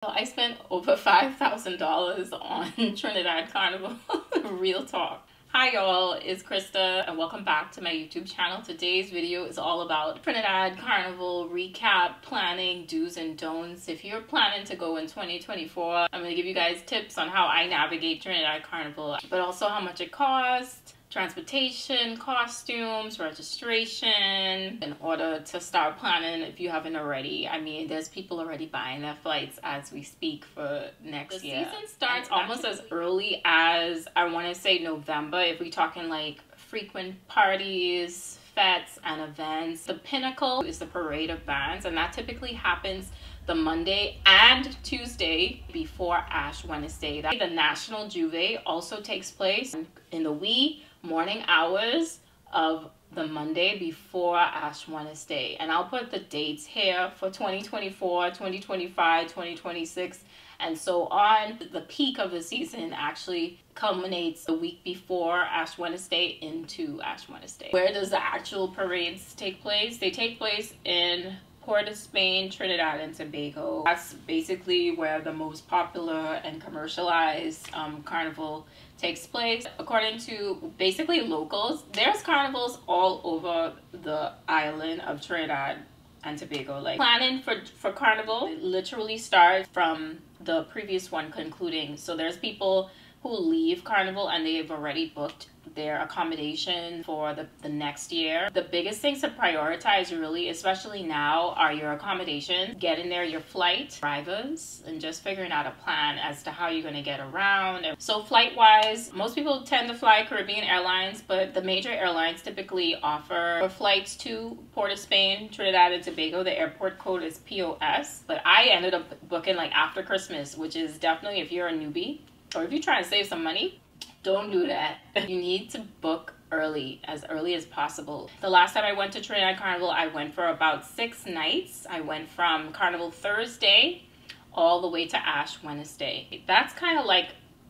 So I spent over $5,000 on Trinidad Carnival. Real talk. Hi y'all, it's Krista and welcome back to my YouTube channel. Today's video is all about Trinidad Carnival recap, planning, do's and don'ts. If you're planning to go in 2024, I'm going to give you guys tips on how I navigate Trinidad Carnival, but also how much it costs, transportation, costumes, registration, in order to start planning if you haven't already. I mean, there's people already buying their flights as we speak for next year. The season starts almost as early as, I want to say, November, if we're talking like frequent parties, fetes, and events. The pinnacle is the parade of bands, and that typically happens the Monday and Tuesday before Ash Wednesday. The National Juve also takes place in the wee morning hours of the Monday before Ash Wednesday. And I'll put the dates here for 2024, 2025, 2026, and so on. The peak of the season actually culminates the week before Ash Wednesday into Ash Wednesday. Where does the actual parades take place? They take place in Port of Spain, Trinidad and Tobago. That's basically where the most popular and commercialized carnival takes place. According to basically locals, there's carnivals all over the island of Trinidad and Tobago. Like, planning for carnival literally starts from the previous one concluding. So there's people who leave carnival and they've already booked their accommodation for the next year. The biggest things to prioritize really, especially now, are your accommodation, getting there, your flight, drivers, and just figuring out a plan as to how you're going to get around. So flight wise, most people tend to fly Caribbean Airlines, but the major airlines typically offer flights to Port of Spain, Trinidad and Tobago. The airport code is POS, but I ended up booking like after Christmas, which is definitely, if you're a newbie or if you're trying to save some money, don't do that. You need to book early as possible. The last time I went to Trinidad Carnival, I went for about 6 nights. I went from Carnival Thursday all the way to Ash Wednesday. That's kind of like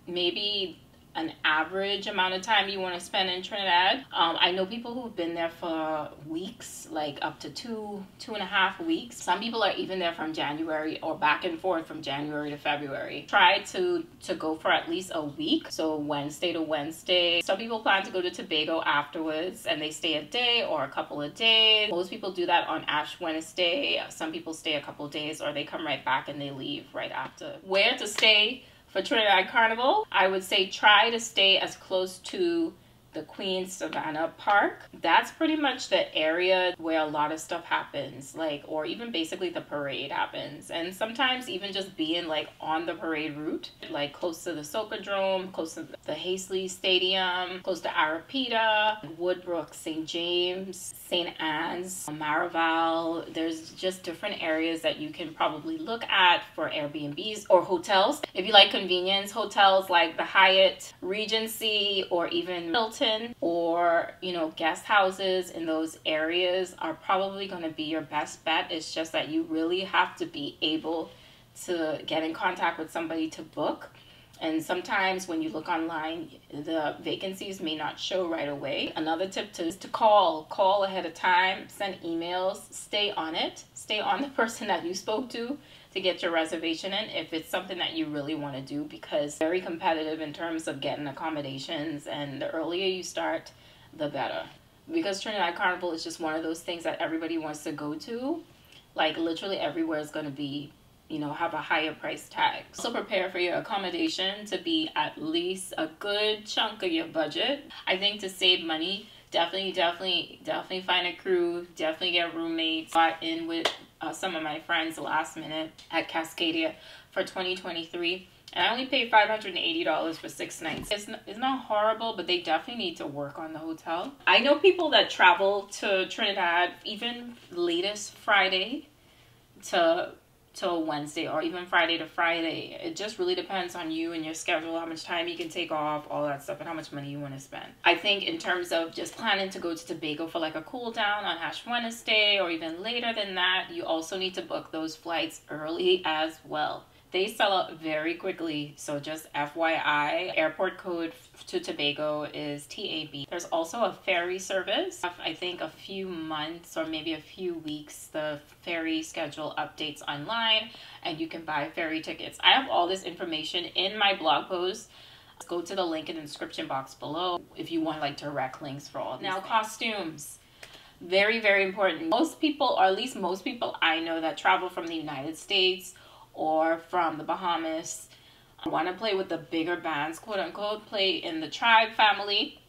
maybe an average amount of time you want to spend in Trinidad. I know people who've been there for weeks, like up to two and a half weeks. Some people are even there from January or back and forth from January to February. Try to go for at least a week, so Wednesday to Wednesday. Some people plan to go to Tobago afterwards and they stay a day or a couple of days. Most people do that on Ash Wednesday. Some people stay a couple of days or they come right back and they leave right after. Where to stay for Trinidad Carnival? I would say try to stay as close to the Queen Savannah Park. That's pretty much the area where a lot of stuff happens, like, or even basically the parade happens. And sometimes even just being like on the parade route, like close to the Socadrome, close to the Hasely Stadium, close to Arapita, Woodbrook, St. James, St. Anne's, Maraval. There's just different areas that you can probably look at for Airbnbs or hotels. If you like convenience, hotels like the Hyatt, Regency, or even Hilton, or, you know, guest houses in those areas are probably going to be your best bet. It's just that you really have to be able to get in contact with somebody to book. And sometimes when you look online, the vacancies may not show right away. Another tip is to call ahead of time, send emails, stay on it, stay on the person that you spoke to get your reservation in if it's something that you really want to do, because very competitive in terms of getting accommodations, and the earlier you start, the better. Because Trinidad Carnival is just one of those things that everybody wants to go to. Like literally everywhere is going to be, you know, have a higher price tag. So prepare for your accommodation to be at least a good chunk of your budget. I think to save money, definitely find a crew, definitely get roommates. Got in with some of my friends last minute at Cascadia for 2023, and I only paid $580 for 6 nights. It's not horrible, but they definitely need to work on the hotel. I know people that travel to Trinidad even latest Friday to Wednesday, or even Friday to Friday. It just really depends on you and your schedule, how much time you can take off, all that stuff, and how much money you want to spend. I think in terms of just planning to go to Tobago for like a cool down on Ash Wednesday or even later than that, you also need to book those flights early as well. They sell out very quickly, so just FYI. Airport code to Tobago is TAB. There's also a ferry service. I think a few months or maybe a few weeks, the ferry schedule updates online and you can buy ferry tickets. I have all this information in my blog post. Go to the link in the description box below if you want like direct links for all these things. Costumes. Very, very important. Most people, or at least most people I know that travel from the United States or from the Bahamas, want to play with the bigger bands, quote unquote, play in the tribe family,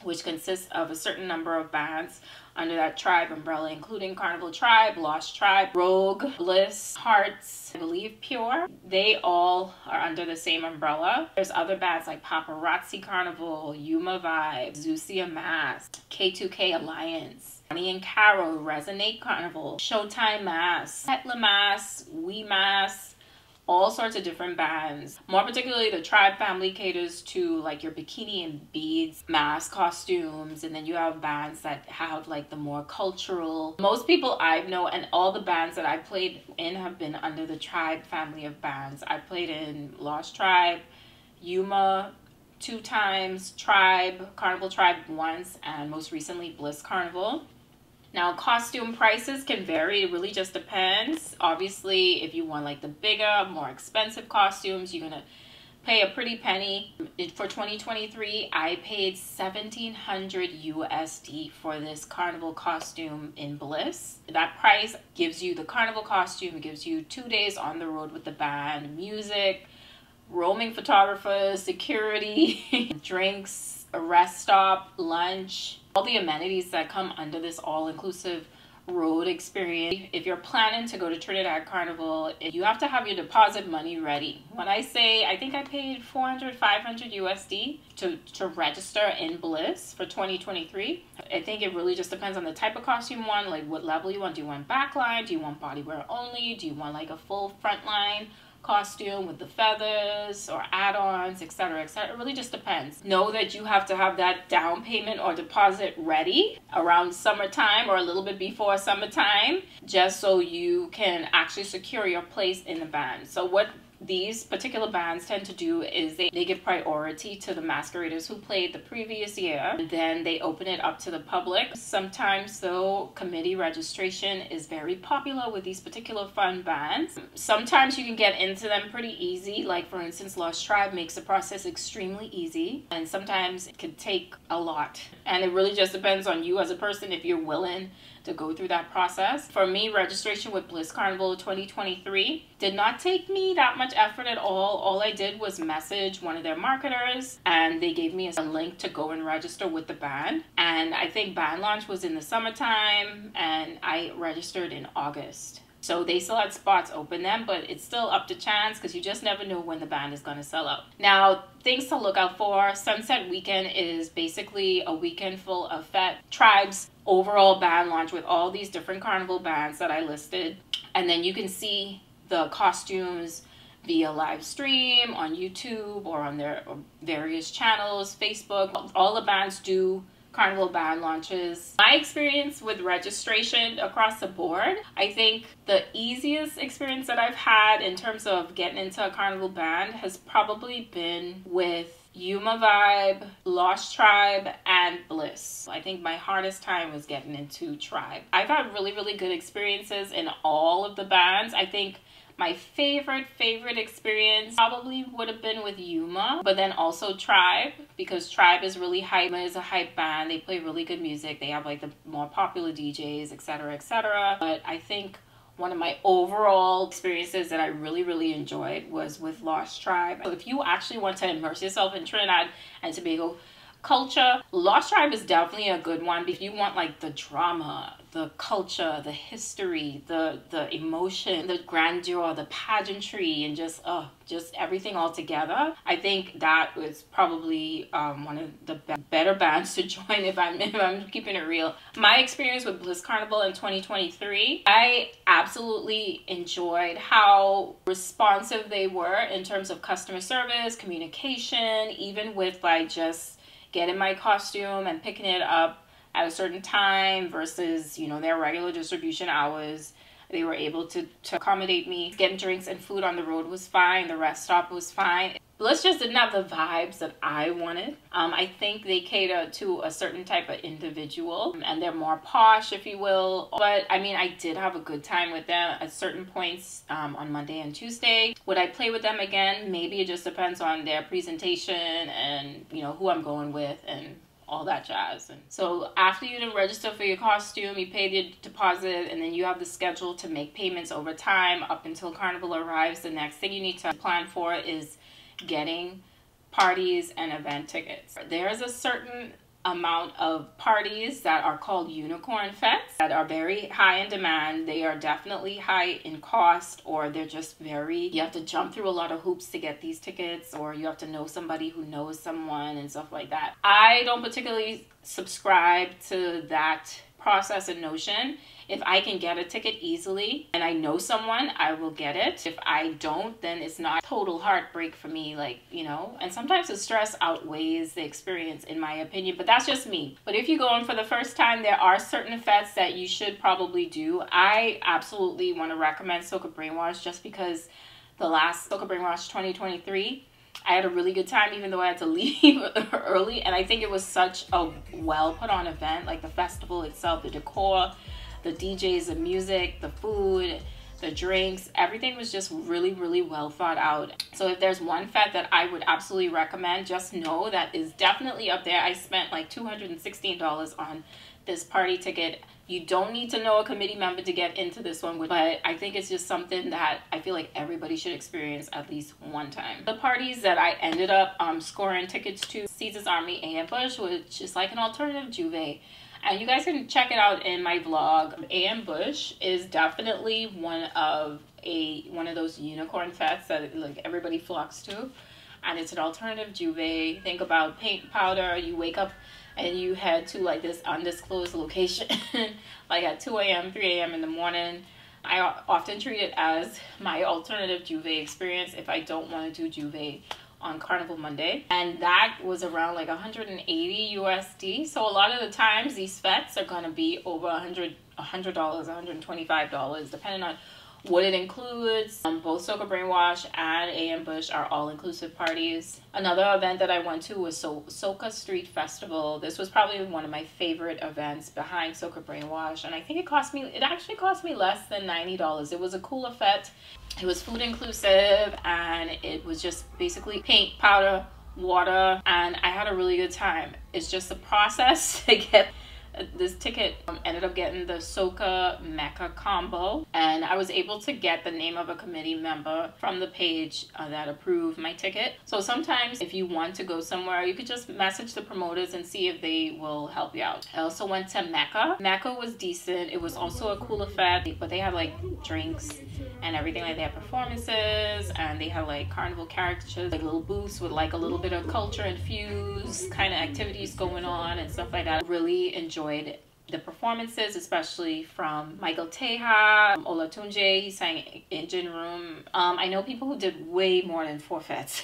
which consists of a certain number of bands under that tribe umbrella, including Carnival Tribe, Lost Tribe, Rogue, Bliss, Hearts, I believe Pure. They all are under the same umbrella. There's other bands like Paparazzi Carnival, Yuma Vibe, Zucia Mass, K2K Alliance, Bonnie and Caro, Resonate Carnival, Showtime Mass, Petla Mass, We Mass, all sorts of different bands. More particularly, the tribe family caters to like your bikini and beads, mask costumes, and then you have bands that have like the more cultural. Most people I know and all the bands that I played in have been under the tribe family of bands. I played in Lost Tribe, Yuma 2 times, Tribe, Carnival Tribe once, and most recently Bliss Carnival. Now, costume prices can vary. It really just depends. Obviously, if you want like the bigger, more expensive costumes, you're gonna pay a pretty penny. For 2023, I paid $1,700 USD for this carnival costume in Bliss. That price gives you the carnival costume. It gives you 2 days on the road with the band, music, roaming photographers, security, drinks, a rest stop, lunch, all the amenities that come under this all-inclusive road experience. If you're planning to go to Trinidad Carnival, you have to have your deposit money ready. When I say, I think I paid $400, $500 USD to register in Bliss for 2023. I think it really just depends on the type of costume you want, like what level you want. Do you want backline? Do you want bodywear only? Do you want like a full frontline costume with the feathers or add-ons, etc., etc.? It really just depends. Know that you have to have that down payment or deposit ready around summertime or a little bit before summertime, just so you can actually secure your place in the band. So what these particular bands tend to do is they give priority to the masqueraders who played the previous year. Then they open it up to the public. Sometimes though, committee registration is very popular with these particular fun bands. Sometimes you can get into them pretty easy. Like for instance, Lost Tribe makes the process extremely easy, and sometimes it could take a lot. And it really just depends on you as a person if you're willing to go through that process. For me, registration with Bliss Carnival 2023 did not take me that much effort at all. All I did was message one of their marketers and they gave me a link to go and register with the band. And I think band launch was in the summertime and I registered in August. So they still had spots open then, but it's still up to chance because you just never know when the band is going to sell out. Now, things to look out for. Sunset Weekend is basically a weekend full of Fete Tribe's overall band launch with all these different carnival bands that I listed. And then you can see the costumes via live stream on YouTube or on their various channels, Facebook. All the bands do carnival band launches. My experience with registration across the board, I think the easiest experience that I've had in terms of getting into a carnival band has probably been with Yuma Vibe, Lost Tribe, and Bliss. I think my hardest time was getting into Tribe. I've had really, really good experiences in all of the bands. I think my favorite experience probably would have been with Yuma, but then also Tribe, because Tribe is really hype. Yuma is a hype band. They play really good music. They have like the more popular DJs, etc., etc. But I think one of my overall experiences that I really, really enjoyed was with Lost Tribe. So if you actually want to immerse yourself in Trinidad and Tobago culture, Lost Tribe is definitely a good one. If you want like the drama, the culture, the history, the emotion, the grandeur, the pageantry, and just everything all together, I think that was probably one of the better bands to join if I'm keeping it real. My experience with Bliss Carnival in 2023, I absolutely enjoyed how responsive they were in terms of customer service, communication, even with like just getting my costume and picking it up at a certain time versus, you know, their regular distribution hours. They were able to accommodate me. Getting drinks and food on the road was fine. The rest stop was fine. Bliss just didn't have the vibes that I wanted. I think they cater to a certain type of individual and they're more posh, if you will. But I mean, I did have a good time with them at certain points on Monday and Tuesday. Would I play with them again? Maybe. It just depends on their presentation and, you know, who I'm going with and all that jazz. And so after you register for your costume, you pay the deposit, and then you have the schedule to make payments over time up until Carnival arrives. The next thing you need to plan for is getting parties and event tickets. There's a certain amount of parties that are called unicorn fetes that are very high in demand. They are definitely high in cost, or they're just you have to jump through a lot of hoops to get these tickets, or you have to know somebody who knows someone and stuff like that. I don't particularly subscribe to that process and notion. If I can get a ticket easily and I know someone, I will get it. If I don't, then it's not total heartbreak for me, like, you know. And sometimes the stress outweighs the experience, in my opinion, but that's just me. But if you're going for the first time, there are certain fetes that you should probably do. I absolutely want to recommend Soca Brainwash, just because the last Soca Brainwash 2023, I had a really good time, even though I had to leave early. And I think it was such a well put on event, like the festival itself, the decor, the DJs, the music, the food, the drinks, everything was just really, really well thought out. So if there's one fete that I would absolutely recommend, just know that is definitely up there. I spent like $216 on this party ticket. You don't need to know a committee member to get into this one, but I think it's just something that I feel like everybody should experience at least one time. The parties that I ended up scoring tickets to, Caesar's Army Ambush, which is like an alternative Juve. And you guys can check it out in my vlog. Ambush is definitely one of those unicorn fetes that like everybody flocks to. And it's an alternative Juve. Think about paint powder. You wake up and you head to like this undisclosed location like at 2 a.m., 3 a.m. in the morning. I often treat it as my alternative Juve experience if I don't want to do Juve on Carnival Monday. And that was around like 180 USD. So a lot of the times these fetes are going to be over $100, $125, depending on what it includes. Both Soca Brainwash and Ambush are all-inclusive parties. Another event that I went to was Soca Street Festival. This was probably one of my favorite events behind Soca Brainwash, and I think it actually cost me less than $90. It was a cool fete. It was food inclusive, and it was just basically paint, powder, water, and I had a really good time. It's just the process to get this ticket. Ended up getting the Soca Mecca combo, and I was able to get the name of a committee member from the page that approved my ticket. So sometimes if you want to go somewhere, you could just message the promoters and see if they will help you out. I also went to Mecca. Mecca was decent. It was also a cool fete, but they had like drinks and everything. Like they had performances, and they had like carnival characters, like little booths with like a little bit of culture infused kind of activities going on and stuff like that. Really enjoyed the performances, especially from Michael Teja, Olatunji. He sang Engine Room. I know people who did way more than 4 fetes.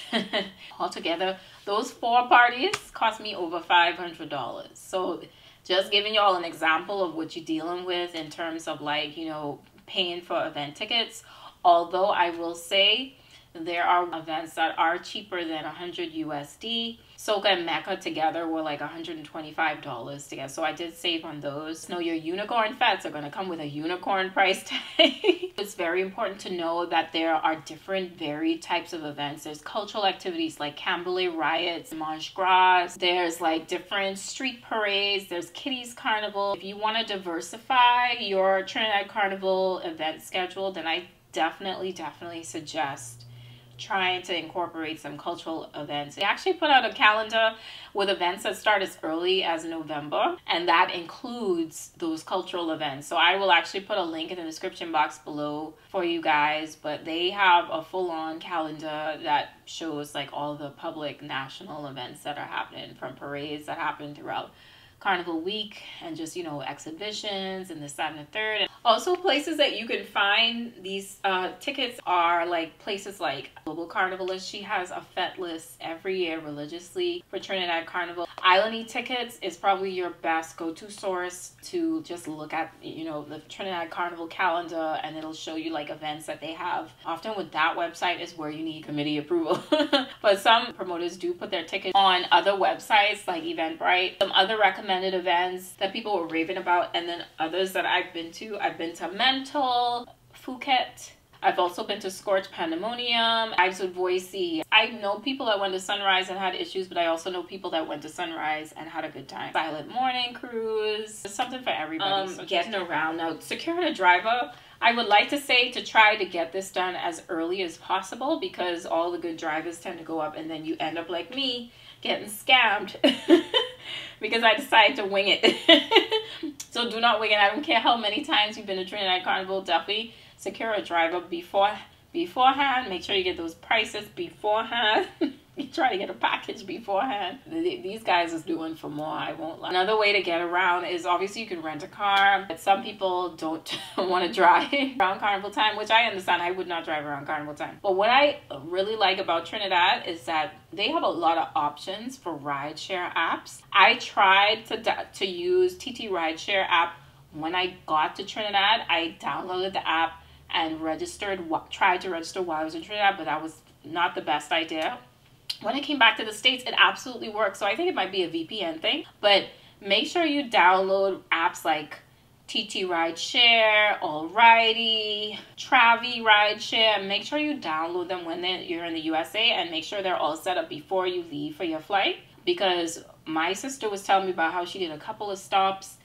Altogether, those 4 parties cost me over $500. So just giving y'all an example of what you're dealing with in terms of like, you know, paying for event tickets. Although I will say there are events that are cheaper than 100 USD. Soca and Mecca together were like $125 together. So I did save on those. Know your unicorn fetes are going to come with a unicorn price tag. It's very important to know that there are different varied types of events. There's cultural activities like Camberley riots, Mardi Gras. There's like different street parades. There's Kitty's Carnival. If you want to diversify your Trinidad Carnival event schedule, then I definitely suggest trying to incorporate some cultural events. They actually put out a calendar with events that start as early as November, and that includes those cultural events. So I will actually put a link in the description box below for you guys, but they have a full-on calendar that shows like all the public national events that are happening, from parades that happen throughout Carnival week and just, you know, exhibitions and this, that, and the third. And also places that you can find these tickets are like places like Global Carnivalist. She has a Fete list every year religiously for Trinidad Carnival. Island tickets is probably your best go-to source to just look at, you know, the Trinidad Carnival calendar, and it'll show you like events that they have. Often with that website is where you need committee approval. But some promoters do put their tickets on other websites like Eventbrite. Some other recommended events that people were raving about, and then others that I've been to Mental, Phuket. I've also been to Scorch Pandemonium, Ives with Boise. I know people that went to Sunrise and had issues, but I also know people that went to Sunrise and had a good time. Silent Morning Cruise, there's something for everybody. So getting around. Now, securing a driver, I would like to say to try to get this done as early as possible, because all the good drivers tend to go up and then you end up like me, getting scammed because I decided to wing it. So do not wing it. I don't care how many times you've been to Trinidad Carnival, definitely secure a driver beforehand. Make sure you get those prices beforehand. You try to get a package beforehand. These guys is doing for more, I won't lie. Another way to get around is obviously you can rent a car, but some people don't want to drive around Carnival time, which I understand. I would not drive around Carnival time. But what I really like about Trinidad is that they have a lot of options for rideshare apps. I tried to use TT Rideshare app when I got to Trinidad. I downloaded the app and tried to register while I was in Trinidad, but that was not the best idea. When I came back to the States, it absolutely worked. So I think it might be a VPN thing, but make sure you download apps like TT Rideshare, Alrighty, Travi Rideshare. Make sure you download them when you're in the USA, and make sure they're all set up before you leave for your flight. Because my sister was telling me about how she did a couple of stops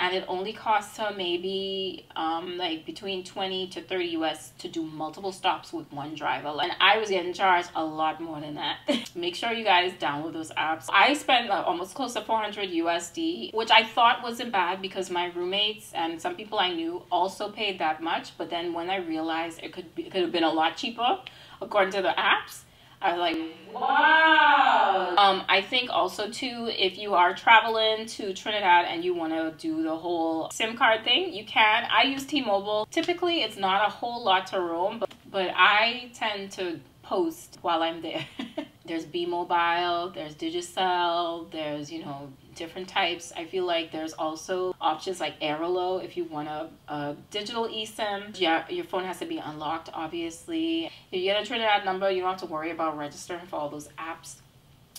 and it only costs her maybe like between 20 to 30 US to do multiple stops with one driver. And I was getting charged a lot more than that. Make sure you guys download those apps. I spent like almost close to 400 USD, which I thought wasn't bad because my roommates and some people I knew also paid that much. But then when I realized it could have been a lot cheaper according to the apps, I was like, wow. I think also too, if you are traveling to Trinidad and you want to do the whole SIM card thing, you can. I use T-Mobile. Typically, it's not a whole lot to roam, but I tend to post while I'm there. There's B-Mobile, there's Digicel, there's, you know, different types. I feel like there's also options like Airalo if you want a digital eSIM. Yeah, your phone has to be unlocked, obviously. If you get a Trinidad number, you don't have to worry about registering for all those apps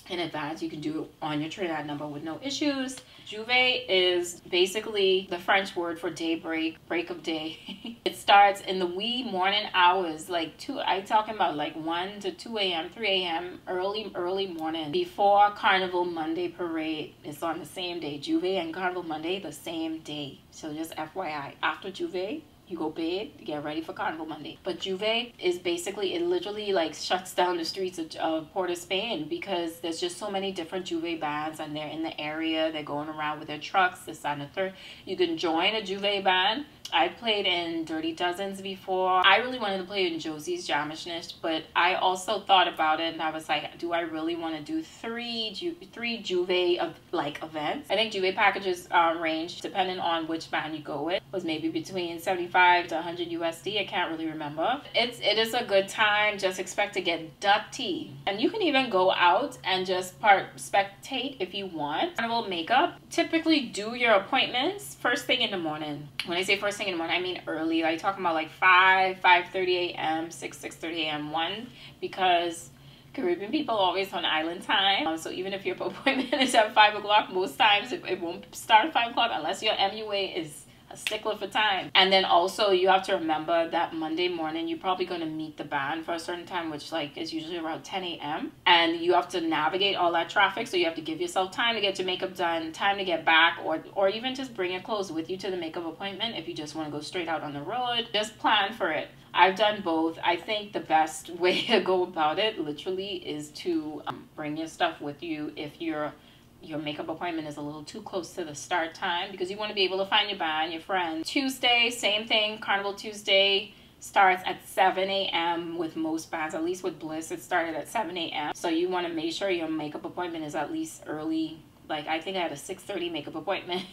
in advance. You can do it on your Trinidad number with no issues. Juve is basically the French word for daybreak, break of day. It starts in the wee morning hours, like I'm talking about like 1 to 2 a.m., 3 a.m., early morning before Carnival Monday parade. It's on the same day. Juve and Carnival Monday, the same day. So just FYI, after Juve, you go bed, get ready for Carnival Monday. But Juve is basically, it literally like shuts down the streets of Port of Spain because there's just so many different Juve bands and they're in the area. They're going around with their trucks, this, that, and the third. You can join a Juve band. I played in Dirty Dozens before. I really wanted to play in Josie's Jamishnist, but I also thought about it and I was like, do I really want to do three Juve like events? I think Juve packages range, depending on which band you go with, was maybe between 75 to 100 USD. I can't really remember. It is a good time. Just expect to get dirty. And you can even go out and just spectate if you want. Carnival Makeup. Typically do your appointments first thing in the morning. When I say first thing in the morning, I mean early. Like talking about like 5:30 a.m., 6:30 a.m., 1, because Caribbean people are always on island time. So even if your appointment is at 5 o'clock, most times it won't start at 5 o'clock unless your MUA is a stickler for time. And then also you have to remember that Monday morning you're probably going to meet the band for a certain time, which like is usually around 10 a.m. and you have to navigate all that traffic, so you have to give yourself time to get your makeup done, time to get back, or even just bring your clothes with you to the makeup appointment if you just want to go straight out on the road. Just plan for it. I've done both. I think the best way to go about it literally is to bring your stuff with you if your makeup appointment is a little too close to the start time, because you want to be able to find your band, your friends. Tuesday, same thing. Carnival Tuesday starts at 7 a.m. with most bands. At least with Bliss, it started at 7 a.m. So you want to make sure your makeup appointment is at least early Like, I think I had a 6:30 makeup appointment.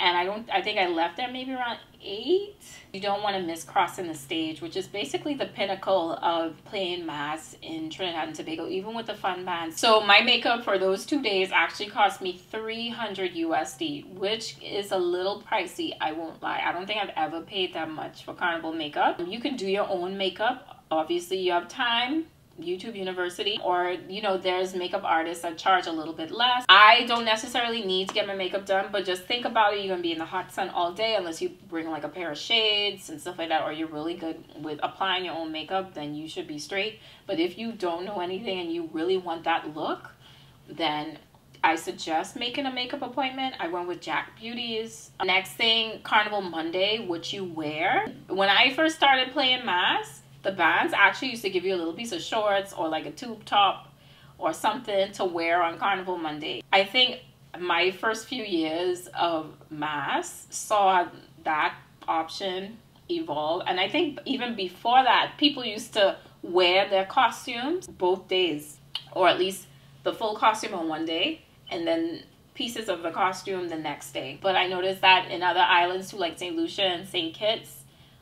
And I think I left at maybe around 8. You don't want to miss crossing the stage, which is basically the pinnacle of playing mass in Trinidad and Tobago, even with the fun bands. So my makeup for those 2 days actually cost me $300 USD, which is a little pricey, I won't lie. I don't think I've ever paid that much for Carnival Makeup. You can do your own makeup. Obviously, you have time. YouTube University, or you know, there's makeup artists that charge a little bit less. I don't necessarily need to get my makeup done, but just think about it. You're gonna be in the hot sun all day, unless you bring like a pair of shades and stuff like that, or you're really good with applying your own makeup, then you should be straight. But if you don't know anything and you really want that look, then I suggest making a makeup appointment. I went with Jack Beauty's. Next thing, Carnival Monday, what you wear. When I first started playing mass, the bands actually used to give you a little piece of shorts or like a tube top or something to wear on Carnival Monday. I think my first few years of mass saw that option evolve. And I think even before that, people used to wear their costumes both days, or at least the full costume on one day and then pieces of the costume the next day. But I noticed that in other islands too, like St. Lucia and St. Kitts,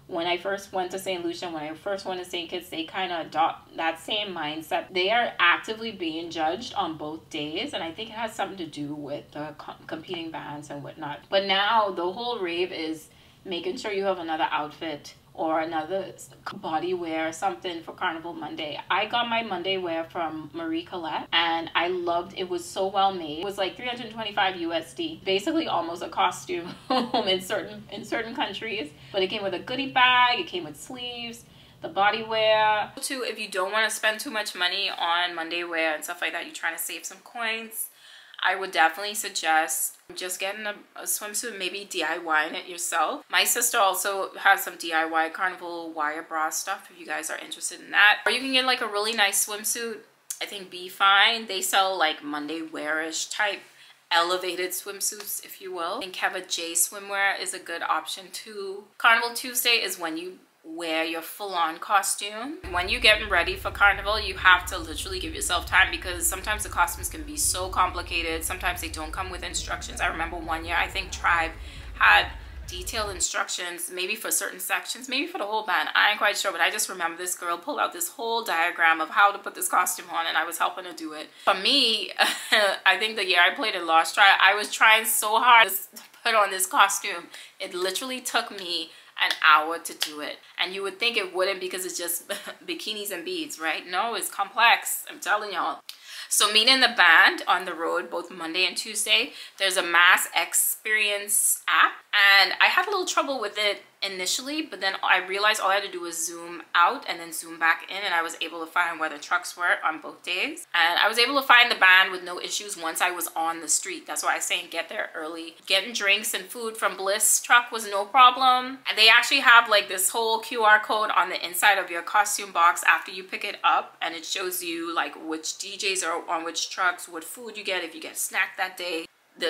when I first went to St. Lucia, when I first went to St. Kitts, they kind of adopt that same mindset. They are actively being judged on both days, and I think it has something to do with the competing bands and whatnot. But now the whole rave is making sure you have another outfit or another body wear, something for Carnival Monday. I got my Monday wear from Marie Colette, and I loved it. It was so well made. It was like 325 USD, basically almost a costume in certain countries. But it came with a goodie bag, it came with sleeves, the body wear. Too, if you don't want to spend too much money on Monday wear and stuff like that, you're trying to save some coins, I would definitely suggest just getting a swimsuit, maybe DIYing it yourself. My sister also has some DIY Carnival wire bra stuff if you guys are interested in that. Or you can get like a really nice swimsuit. I think Be Fine, they sell like Monday wear-ish type elevated swimsuits, if you will. I think Keva J swimwear is a good option too. Carnival Tuesday is when you wear your full-on costume. When you're getting ready for Carnival, you have to literally give yourself time, because sometimes the costumes can be so complicated. Sometimes they don't come with instructions. I remember one year, I think Tribe had detailed instructions, maybe for certain sections, maybe for the whole band. I ain't quite sure, but I just remember this girl pulled out this whole diagram of how to put this costume on, and I was helping her do it. For me, I think the year I played in Lost Tribe, I was trying so hard to put on this costume. It literally took me an hour to do it, and you would think it wouldn't because it's just bikinis and beads, right? No, it's complex, I'm telling y'all. So meeting the band on the road both Monday and Tuesday, there's a mass experience app, and I had a little trouble with it initially, but then I realized all I had to do was zoom out and then zoom back in, and I was able to find where the trucks were on both days. And I was able to find the band with no issues once I was on the street. That's why I say get there early. Getting drinks and food from Bliss truck was no problem. And they actually have like this whole QR code on the inside of your costume box after you pick it up, and it shows you like which DJs are on which trucks, what food you get, if you get snacked that day.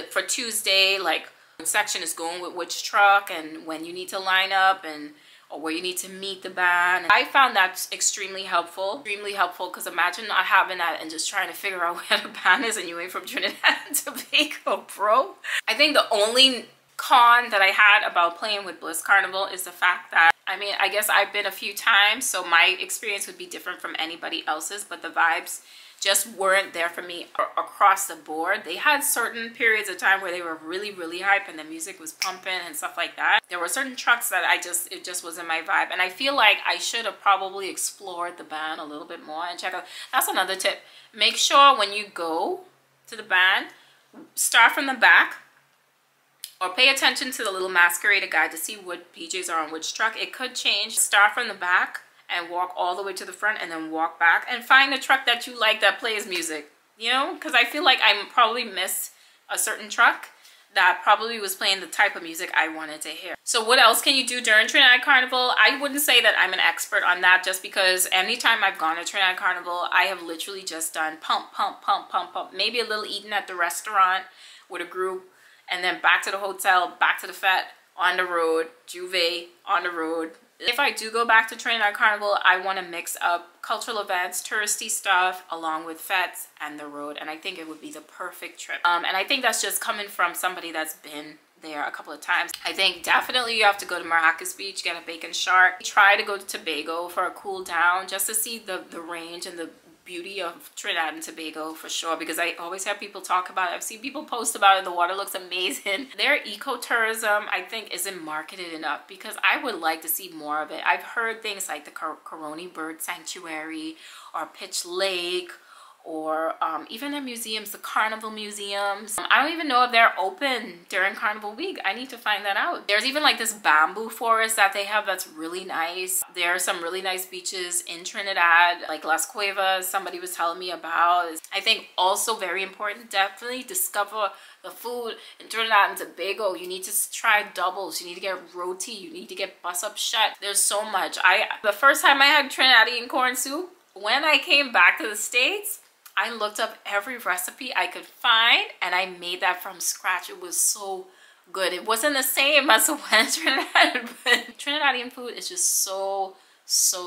For Tuesday, like what section is going with which truck, and when you need to line up, and or where you need to meet the band. I found that extremely helpful, because imagine not having that and just trying to figure out where the band is and you ain't from Trinidad and Tobago, bro. I think the only con that I had about playing with Bliss Carnival is the fact that, I mean, I guess I've been a few times, so my experience would be different from anybody else's, but the vibes just weren't there for me across the board. They had certain periods of time where they were really, really hype and the music was pumping and stuff like that. There were certain trucks that it just wasn't my vibe. And I feel like I should have probably explored the band a little bit more and check out. That's another tip. Make sure when you go to the band, start from the back, or pay attention to the little masquerade guide to see what DJs are on which truck. It could change. Start from the back and walk all the way to the front, and then walk back and find the truck that you like that plays music, you know, because I feel like I probably missed a certain truck that probably was playing the type of music I wanted to hear. So what else can you do during Trinidad Carnival? I wouldn't say that I'm an expert on that, just because anytime I've gone to Trinidad Carnival, I have literally just done pump, pump, pump, pump, pump, maybe a little eating at the restaurant with a group, and then back to the hotel, back to the Fete, on the road, Juve, on the road, If I do go back to Trinidad Carnival, I want to mix up cultural events, touristy stuff, along with fetes and the road. And I think it would be the perfect trip. And I think that's just coming from somebody that's been there a couple of times. I think definitely you have to go to Maracas Beach, get a bacon shark. Try to go to Tobago for a cool down, just to see the range and the beauty of Trinidad and Tobago for sure, because I always have people talk about it. I've seen people post about it. The water looks amazing. Their ecotourism, I think, isn't marketed enough, because I would like to see more of it. I've heard things like the Coroni Bird Sanctuary or Pitch Lake, or even the museums, the carnival museums. I don't even know if they're open during Carnival week. I need to find that out. There's even like this bamboo forest that they have that's really nice. There are some really nice beaches in Trinidad, like Las Cuevas, somebody was telling me about. I think also very important, definitely discover the food in Trinidad and Tobago. You need to try doubles. You need to get roti. You need to get bus up shut. There's so much. The first time I had Trinidadian corn soup, when I came back to the States, I looked up every recipe I could find and I made that from scratch. It was so good. It wasn't the same as the one in Trinidad, but Trinidadian food is just so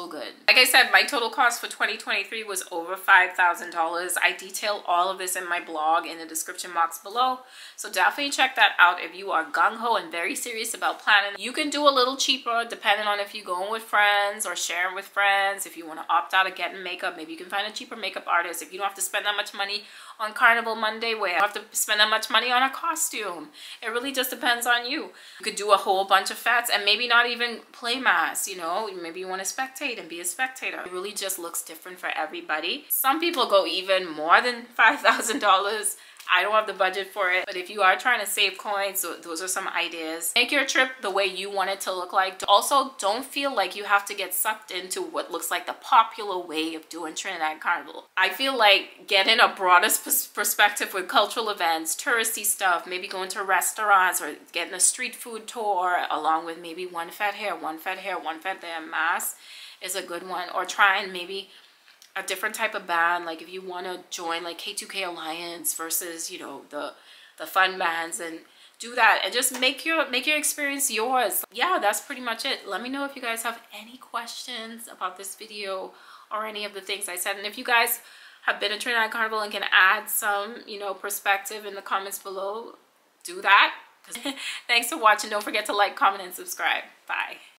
good. Like I said, my total cost for 2023 was over $5,000. I detail all of this in my blog in the description box below, so definitely check that out if you are gung-ho and very serious about planning. You can do a little cheaper depending on if you're going with friends or sharing with friends. If you want to opt out of getting makeup, maybe you can find a cheaper makeup artist. If you don't have to spend that much money on Carnival Monday, where you have to spend that much money on a costume. It really just depends on you. You could do a whole bunch of fetes and maybe not even play mass, you know. Maybe you want to spectate and be a spectator. It really just looks different for everybody. Some people go even more than $5,000. I don't have the budget for it, but if you are trying to save coins, those are some ideas. Make your trip the way you want it to look like. Also, don't feel like you have to get sucked into what looks like the popular way of doing Trinidad Carnival. I feel like getting a broader perspective with cultural events, touristy stuff, maybe going to restaurants or getting a street food tour, along with maybe one fete here, one fete here, one fete there, mass is a good one. Or trying maybe a different type of band, like if you want to join like K2K Alliance versus, you know, the fun bands, and do that and just make your experience yours. Yeah, that's pretty much it. Let me know if you guys have any questions about this video or any of the things I said, and if you guys have been to Trinidad Carnival and can add some, you know, perspective in the comments below, do that. Thanks for watching. Don't forget to like, comment, and subscribe. Bye.